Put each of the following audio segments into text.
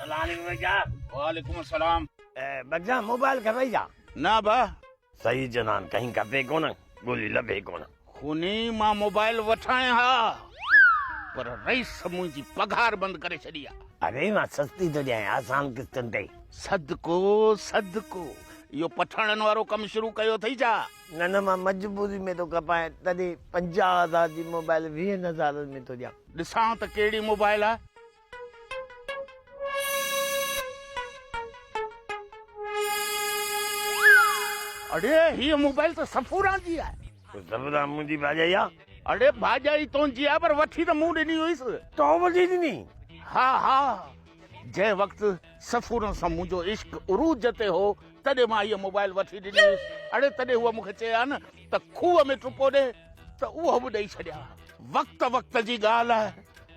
अस्सलाम भैया। वालेकुम अस्सलाम। बग्जा मोबाइल खपई जा ना बा सही जनान कहीं खपे कोन गोली लभे कोन। खूनी मां मोबाइल वठाए हा पर रईस मुंहिंजी पघार बंद करे छॾी आहे। अरे मां सस्ती तो ॾियां आसान किस्तनि ते। सदको सदको इहो पठाणनि वारो कमु शुरू कयो अथई छा? न न मां मजबूरी में तो कपाए तॾहिं 50,000 जी मोबाइल 20,000 में तो ॾियां। ॾिसां त कहिड़ी मोबाइल आहे। अड़े हीअ मोबाइल त सफ़ूरा जी आहे। सफरा मुंहिंजी भाॼाई आ। अड़े भाॼाई तुंहिंजी आहे पर वठी त मूं ॾिनी हुईसि। तो वठी ॾिनी? हा हा जंहिं वक़्तु सफ़ूरनि सां मुंहिंजो इश्क उरूज ते हो तॾहिं मां इहा मोबाइल वठी ॾिनी हुयसि। अड़े तॾहिं उहा मूंखे चया न त खूह में टुपो ॾे त उहो बि ॾेई छॾिया। वक़्त जी ॻाल्हि आहे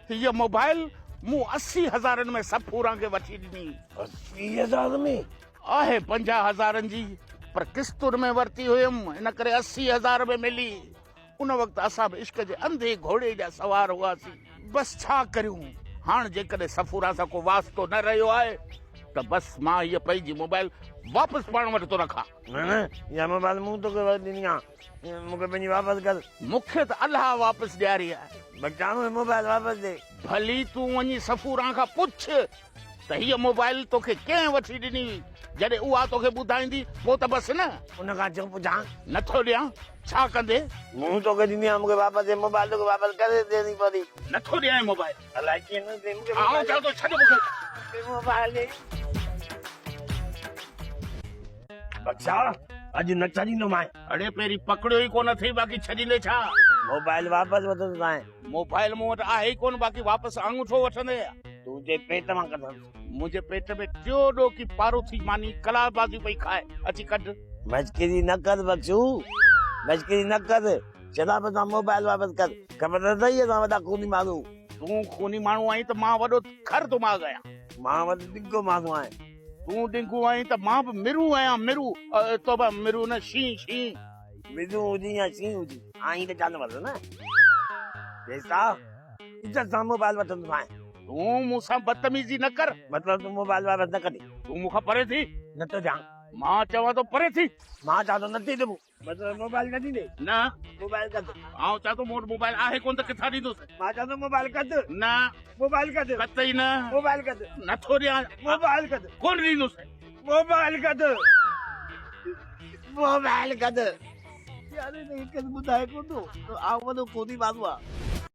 हीअ मोबाइल मूं 80,000 में सफ़ूरा खे वठी ॾिनी। 80,000 में? आहे 50,000 जी पर किस्तुनि में वरिती हुयमि इन करे 80,000 में मिली। उन वक़्तु असां बि इश्क जे अंधे घोड़े जा सवार हुआसीं। बसि छा करियूं हाणे जेकॾहिं सफ़ूरा सां को वास्तो न रहियो आहे त बसि मां हीअ पंहिंजी मोबाइल वापसि पाण वटि थो रखां। न न इहा मोबाइल मूं तोखे ॾिनी आहे मूंखे पंहिंजी वापसि कर। मूंखे त अलाह वापसि ॾियारी आहे। बच्चा मोबाइल वापसि ॾे। भली तूं वञी सफ़ूरा खां पुछ त हीअ मोबाइल तोखे कंहिं वठी ॾिनी जॾहिं उहा तोखे ॿुधाईंदी पोइ त बसि न। उन खां चओ पुछां नथो ॾियां छा कंदे? मूं तोखे ॾिनी आहे मूंखे वापसि मोबाइल तोखे वापसि करे ॾियणी पवंदी। नथो ॾियां मोबाइल। अलाए कीअं न ॾे मूंखे आऊं चवां थो छॾ मूंखे मोबाइल ॾे। बच्चा अॼु न छॾींदो मां। अड़े पहिरीं पकड़ियो ई कोन अथई बाक़ी छॾींदे छा? मोबाइल वापसि वठंदो सां। मोबाइल मूं वटि आहे ई कोन बाक़ी वापसि आङूठो वठंदे। तूं जे पेट मां कढंदुसि। मुंहिंजे पेट में टियों ॾोह की पारो थी मानी कलाबाज़ी पई खाए। अची कढ। मस्करी न कर बच्चू मस्करी न कर। शराब सां मोबाइल वापसि कर। ख़बर अथई असां वॾा खूनी माण्हू। तूं खूनी माण्हू आहीं त मां वॾो खर दिमाग़ आहियां। मां वटि ॾिघो माण्हू आहे। तूं ॾिघो आहीं त मां बि मिरू आहियां मिरू। तोबा मिरू न शीं शीं। मिरू हुजी या शीं हुजी आहीं त जानवर न। पैसा इज़त सां मोबाइल वठंदो आहियां। तूं मूंसां बदतमीज़ी न कर। मतिलबु तूं मोबाइल वापसि न कढी। तूं मूंखां परे थी। न थो ॾियां। मां चवां थो परे थी। मां चवां थो नथी ॾिबो मतिलबु मोबाइल कढी ॾे। न मोबाइल कढ। आउं चवां थो मूं वटि मोबाइल आहे कोन त किथां ॾींदुसि। मां चवां थो मोबाइल कढ। न मोबाइल कढ। कतई न। मोबाइल कढ। नथो ॾियां। मोबाइल कढ। कोन ॾींदुसि। मोबाइल कढ। मोबाइल कढ। यार हिकु ॿुधाए कोन थो आउं वॾो कोनी माण्हू आहे।